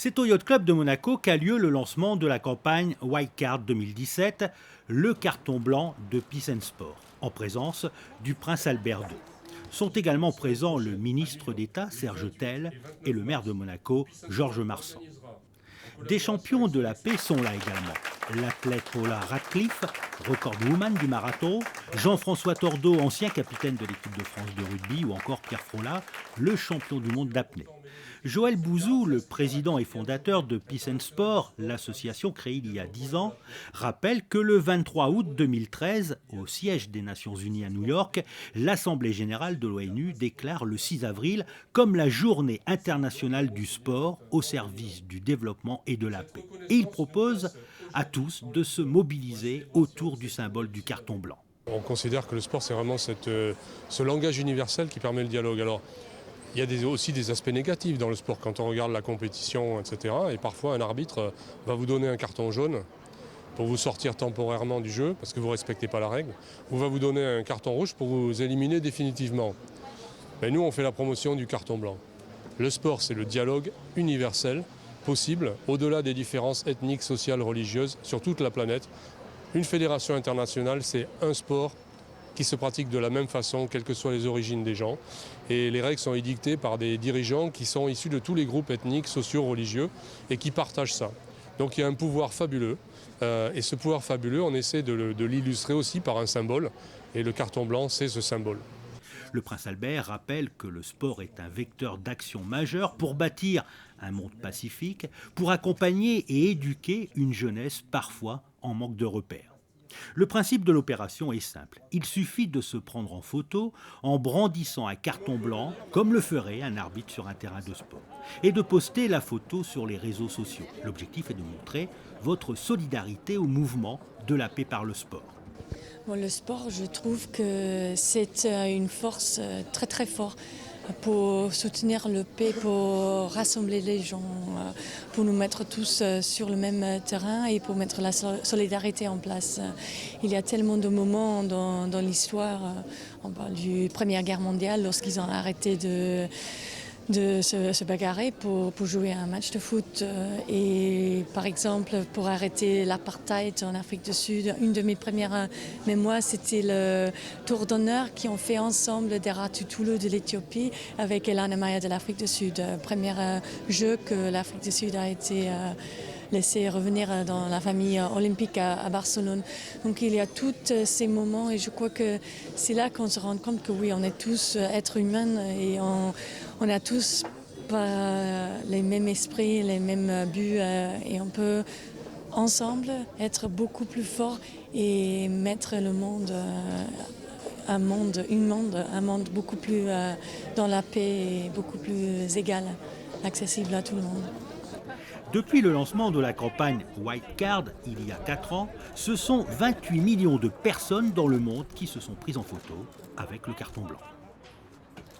C'est au Yacht Club de Monaco qu'a lieu le lancement de la campagne White Card 2017, le carton blanc de Peace and Sport, en présence du prince Albert II. Sont également présents le ministre d'État Serge Tell et le maire de Monaco Georges Marsan. Des champions de la paix sont là également. L'athlète Paula Radcliffe, recordwoman du marathon, Jean-François Tordeau, ancien capitaine de l'équipe de France de rugby, ou encore Pierre Frolat, le champion du monde d'apnée. Joël Bouzou, le président et fondateur de Peace and Sport, l'association créée il y a 10 ans, rappelle que le 23 août 2013, au siège des Nations Unies à New York, l'Assemblée générale de l'ONU déclare le 6 avril comme la journée internationale du sport au service du développement et de la paix. Et il propose à tous de se mobiliser autour du symbole du carton blanc. On considère que le sport, c'est vraiment ce langage universel qui permet le dialogue. Alors, il y a aussi des aspects négatifs dans le sport quand on regarde la compétition, etc. Et parfois, un arbitre va vous donner un carton jaune pour vous sortir temporairement du jeu parce que vous ne respectez pas la règle, ou va vous donner un carton rouge pour vous éliminer définitivement. Mais nous, on fait la promotion du carton blanc. Le sport, c'est le dialogue universel possible, au-delà des différences ethniques, sociales, religieuses, sur toute la planète. Une fédération internationale, c'est un sport qui se pratique de la même façon, quelles que soient les origines des gens. Et les règles sont édictées par des dirigeants qui sont issus de tous les groupes ethniques, sociaux, religieux, et qui partagent ça. Donc il y a un pouvoir fabuleux, et ce pouvoir fabuleux, on essaie de l'illustrer aussi par un symbole, et le carton blanc, c'est ce symbole. Le prince Albert rappelle que le sport est un vecteur d'action majeur pour bâtir un monde pacifique, pour accompagner et éduquer une jeunesse parfois en manque de repères. Le principe de l'opération est simple. Il suffit de se prendre en photo en brandissant un carton blanc, comme le ferait un arbitre sur un terrain de sport, et de poster la photo sur les réseaux sociaux. L'objectif est de montrer votre solidarité au mouvement de la paix par le sport. Bon, le sport, je trouve que c'est une force très très forte pour soutenir le paix, pour rassembler les gens, pour nous mettre tous sur le même terrain et pour mettre la solidarité en place. Il y a tellement de moments dans l'histoire, on parle du Première Guerre mondiale, lorsqu'ils ont arrêté de se bagarrer pour jouer un match de foot. Et par exemple, pour arrêter l'apartheid en Afrique du Sud, une de mes premières mémoires, c'était le tour d'honneur qu'ils ont fait ensemble Deratu Toulou de l'Éthiopie avec Elana Maya de l'Afrique du Sud. Premier jeu que l'Afrique du Sud a été laisser revenir dans la famille olympique à Barcelone. Donc il y a tous ces moments et je crois que c'est là qu'on se rend compte que oui, on est tous êtres humains et on a tous pas les mêmes esprits, les mêmes buts et on peut ensemble être beaucoup plus forts et mettre le monde, un monde beaucoup plus dans la paix et beaucoup plus égal, accessible à tout le monde. Depuis le lancement de la campagne White Card, il y a 4 ans, ce sont 28 millions de personnes dans le monde qui se sont prises en photo avec le carton blanc.